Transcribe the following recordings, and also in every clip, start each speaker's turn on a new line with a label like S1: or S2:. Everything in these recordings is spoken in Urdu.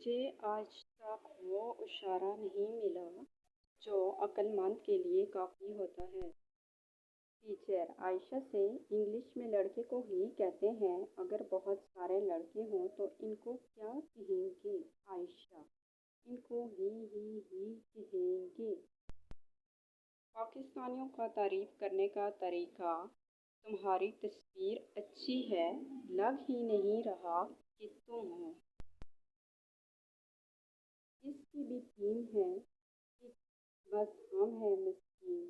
S1: مجھے آج تک وہ اشارہ نہیں ملا جو عقل مند کے لیے کافی ہوتا ہے۔ ٹیچر عائشہ سے انگلش میں لڑکے کو ہی کہتے ہیں، اگر بہت سارے لڑکے ہوں تو ان کو کیا کہیں گے؟ عائشہ: ان کو ہی کہیں گے۔ پاکستانیوں کا تعریف کرنے کا طریقہ: تمہاری تصویر اچھی ہے، لگ ہی نہیں رہا کہ تم ہو۔ اس کی بھی تین ہے کہ بس ہم ہیں مسکین۔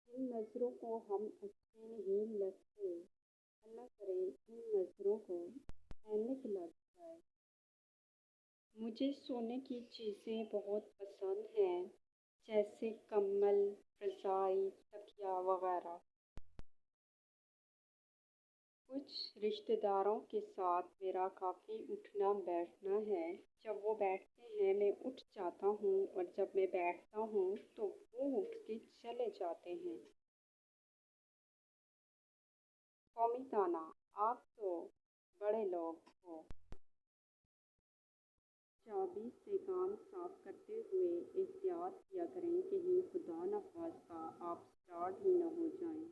S1: ان نظروں کو ہم اچھے نہیں لگتے، اللہ کرے ان نظروں کو اینک لگ جائے۔ مجھے سونے کی چیزیں بہت پسند ہیں، جیسے کمل، رضائی، تکیا وغیرہ۔ کچھ رشتہ داروں کے ساتھ میرا کافی اٹھنا بیٹھنا ہے۔ جب وہ بیٹھتے ہیں میں اٹھ جاتا ہوں، اور جب میں بیٹھتا ہوں تو وہ اٹھ کے چلے جاتے ہیں۔ قومی تانا: آپ تو بڑے لوگ ہو۔ چابی سے کام صاف کرتے ہوئے احتیاط کیا کریں، کہیں خدا نخواستہ آپ اسٹارٹ ہی نہ ہو جائیں۔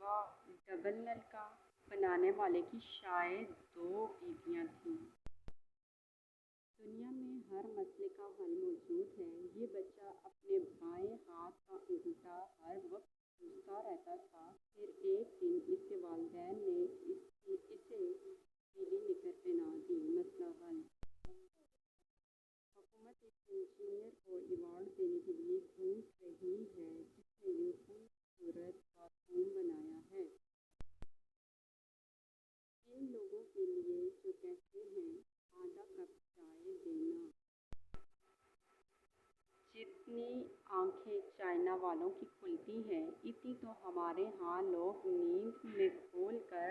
S1: واہ، ڈبل نلکا بنانے والے کی شاید 2 بیویاں تھیں۔ دنیا میں ہر مسئلے کا حل موجود ہے۔ یہ بچہ اپنے بائیں ہاتھ کا انگوٹھا ہر وقت چوستا رہتا تھا، پھر ایک دن اس کے والدین نے اسے پیلی نکر پہنا دی۔ مسئلہ حل۔ حکومت ایک انجینئر کو ایوارڈ دینے کے لیے ڈھونڈ رہی ہے جس نے یہ خوبصورت باتھ روم بنایا ہے۔ ان لوگوں کے لیے جو کہتے ہیں آدھا کپ چائے دینا۔ جتنی آنکھیں چائنا والوں کی کھلتی ہیں، اتنی تو ہمارے ہاں لوگ نیند میں کھول کر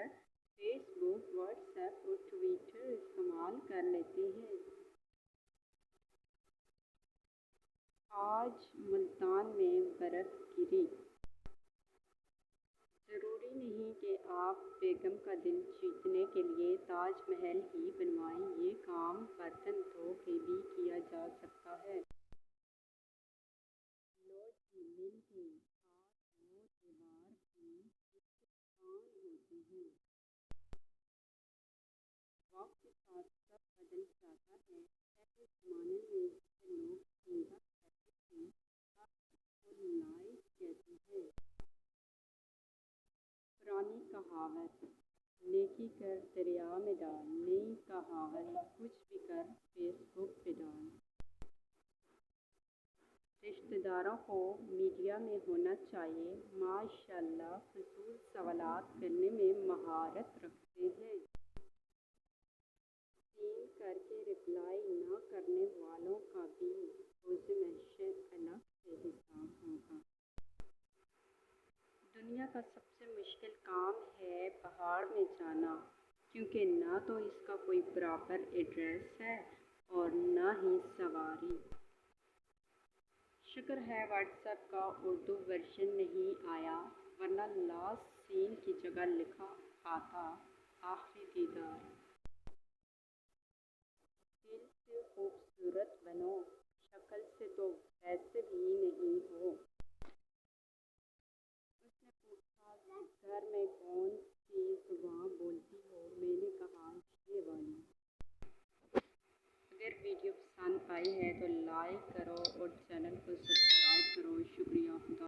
S1: فیس بک، واٹس ایپ اور ٹویٹر استعمال کر لیتے ہیں۔ آج ملتان میں برف گری۔ ضروری نہیں کہ آپ بیگم کا دل جیتنے کے لیے تاج محل ہی بنوائیں، یہ کام برتن دھو کے بھی کیا جا سکتا ہے۔ لو جی مل گئی، کاش وہ دیوار بھی حکمران ہوتے ہیں۔ وقت کے ساتھ سب بدل جاتا ہے۔ پہلے زمانے میں جسے لوگ جھینگا کہتے تھے، اب اس کو لائٹ کہتے ہیں۔ پرانی کہاوت: نیکی کر دریا میں ڈال، نئی کہاوت: کچھ بھی کر فیس بک پہ ڈال۔ رشتہ داروں کو میڈیا میں ہونا چاہیے، ماشاء اللہ فضول سوالات کرنے میں مہارت رکھتے ہیں۔ سین کر کے رپلائی نہ کرنے والوں کا بھی روز محشر الگ سے حساب ہوگا۔ دنیا کا سب سے مشکل کام ہے پہاڑ میں جانا، کیونکہ نہ تو اس کا کوئی پراپر ایڈریس ہے اور نہ ہی سواری۔ شکر ہے واٹس ایپ کا اردو ورژن نہیں آیا، ورنہ لاسٹ سین کی جگہ لکھا آتا آخری دیدار۔ دل سے خوبصورت بنو، شکل سے تو ویسے بھی نہیں ہو۔ اس نے پوچھا، گھر میں کون سی زبان بولتی ہو؟ میں نے کہا، یہ والی۔ اگر ویڈیو پسند آئی ہے تو لائک کرو